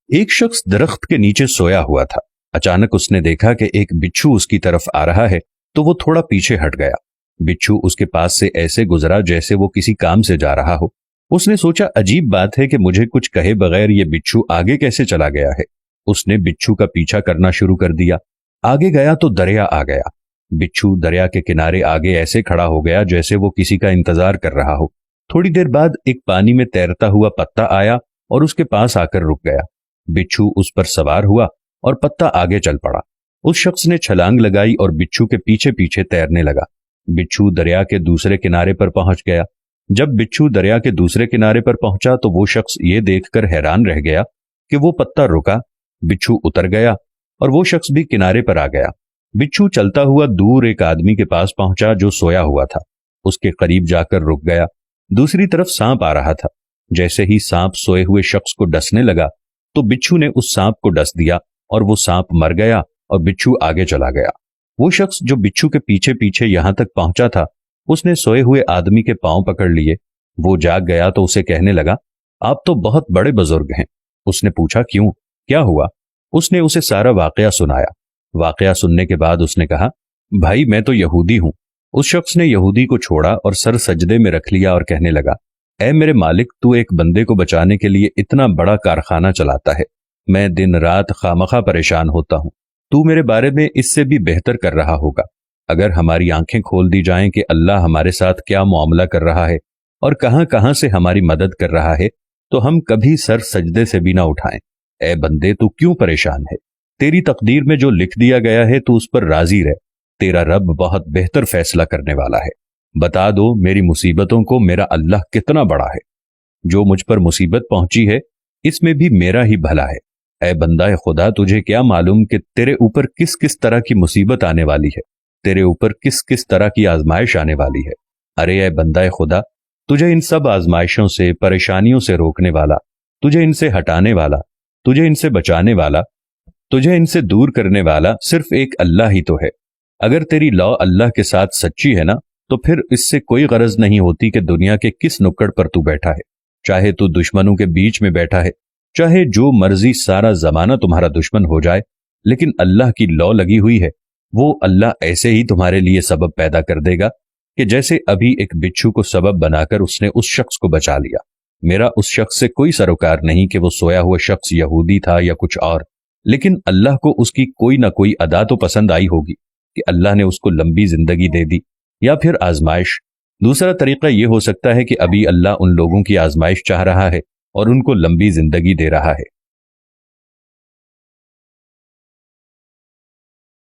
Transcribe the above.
ایک شخص درخت کے نیچے سویا ہوا تھا۔ اچانک اس نے دیکھا کہ ایک بچھو اس کی طرف آ رہا ہے تو وہ تھوڑا پیچھے ہٹ گیا۔ بچھو اس کے پاس سے ایسے گزرا جیسے وہ کسی کام سے جا رہا ہو۔ اس نے سوچا عجیب بات ہے کہ مجھے کچھ کہے بغیر یہ بچھو آگے کیسے چلا گیا ہے۔ اس نے بچھو کا پیچھا کرنا شروع کر دیا۔ آگے گیا تو دریا آ گیا۔ بچھو دریا کے کنارے آگے ایسے کھڑا ہو گیا جیسے وہ کسی کا انتظار کر رہا ہو۔ تھوڑی دیر بعد ایک پانی میں تیرتا ہوا پتا آیا اور اس کے پاس آ کر رک گیا۔ بچھو اس پر سوار ہوا اور پتا آگے چل پڑا۔ اس شخص نے چھلانگ لگائی اور بچھو کے پیچھے پیچھے تیرنے لگا۔ بچھو دریا کے دوسرے کنارے پر پہنچ گیا۔ جب بچھو دریا کے دوسرے کنارے پر پہنچا تو وہ شخص یہ دیکھ کر حیران رہ گیا کہ وہ پتا رکا، بچھو اتر گیا اور وہ شخص بھی کنارے پر آ گیا۔ بچھو چلتا ہوا دور ایک آدمی کے پاس پہنچا جو سویا ہوا تھا۔ اس کے قریب جا کر رک گیا۔ دوسری طرف سانپ آ رہا تھا۔ جیسے ہی سانپ سوئے ہوئے شخص کو ڈسنے لگا تو بچھو نے اس سانپ کو ڈس دیا اور وہ سانپ مر گیا اور بچھو آگے چلا گیا۔ وہ شخص جو بچھو کے پیچھے پیچھے یہاں تک پہنچا تھا، اس نے سوئے ہوئے آدمی کے پاؤں پکڑ لیے۔ وہ جاگ گیا تو اسے کہنے لگا، آپ تو بہت بڑے بزرگ ہیں۔ اس نے پوچھا کیوں، کیا ہوا؟ اس نے اسے سارا واقعہ سنایا۔ واقعہ سننے کے بعد اس نے کہا، بھائی میں تو یہودی ہوں۔ اس شخص نے یہودی کو چھوڑا اور سر سجدے میں رکھ لیا اور کہنے لگا، اے میرے مالک، تو ایک بندے کو بچانے کے لیے اتنا بڑا کارخانہ چلاتا ہے۔ میں دن رات خامخواہ پریشان ہوتا ہوں۔ تو میرے بارے میں اس سے بھی بہتر کر رہا ہوگا۔ اگر ہماری آنکھیں کھول دی جائیں کہ اللہ ہمارے ساتھ کیا معاملہ کر رہا ہے اور کہاں کہاں سے ہماری مدد کر رہا ہے تو ہم کبھی سر سجدے سے بھی نہ اٹھائیں۔ اے بندے، تو کیوں پریشان ہے؟ تیری تقدیر میں جو لکھ دیا گیا ہے تو اس پر راضی رہ۔ تیرا رب بہت بہتر فیصلہ کرنے والا ہے۔ بتا دو میری مصیبتوں کو میرا اللہ کتنا بڑا ہے۔ جو مجھ پر مصیبت پہنچی ہے اس میں بھی میرا ہی بھلا ہے۔ اے بندہ خدا، تجھے کیا معلوم کہ تیرے اوپر کس کس طرح کی مصیبت آنے والی ہے، تیرے اوپر کس کس طرح کی آزمائش آنے والی ہے۔ ارے اے بندہ خدا، تجھے ان سب آزمائشوں سے، پریشانیوں سے روکنے والا، تجھے ان سے ہٹانے والا، تجھے ان سے بچانے والا، تجھے ان سے دور کرنے والا صرف ایک اللہ ہی تو ہے۔ اگر تیری لا اللہ کے ساتھ سچی ہے نا تو پھر اس سے کوئی غرض نہیں ہوتی کہ دنیا کے کس نکڑ پر تو بیٹھا ہے، چاہے تو دشمنوں کے بیچ میں بیٹھا ہے، چاہے جو مرضی سارا زمانہ تمہارا دشمن ہو جائے، لیکن اللہ کی لا لگی ہوئی ہے۔ وہ اللہ ایسے ہی تمہارے لیے سبب پیدا کر دے گا کہ جیسے ابھی ایک بچھو کو سبب بنا کر اس نے اس شخص کو بچا لیا۔ میرا اس شخص سے کوئی سروکار نہیں کہ وہ سویا ہوا شخص یہودی تھا یا کچھ اور، لیکن اللہ کو اس کی کوئی نہ کوئی ادا تو پسند آئی ہوگی کہ اللہ نے اس کو لمبی زندگی دے دی، یا پھر آزمائش۔ دوسرا طریقہ یہ ہو سکتا ہے کہ ابھی اللہ ان لوگوں کی آزمائش چاہ رہا ہے اور ان کو لمبی زندگی دے رہا ہے۔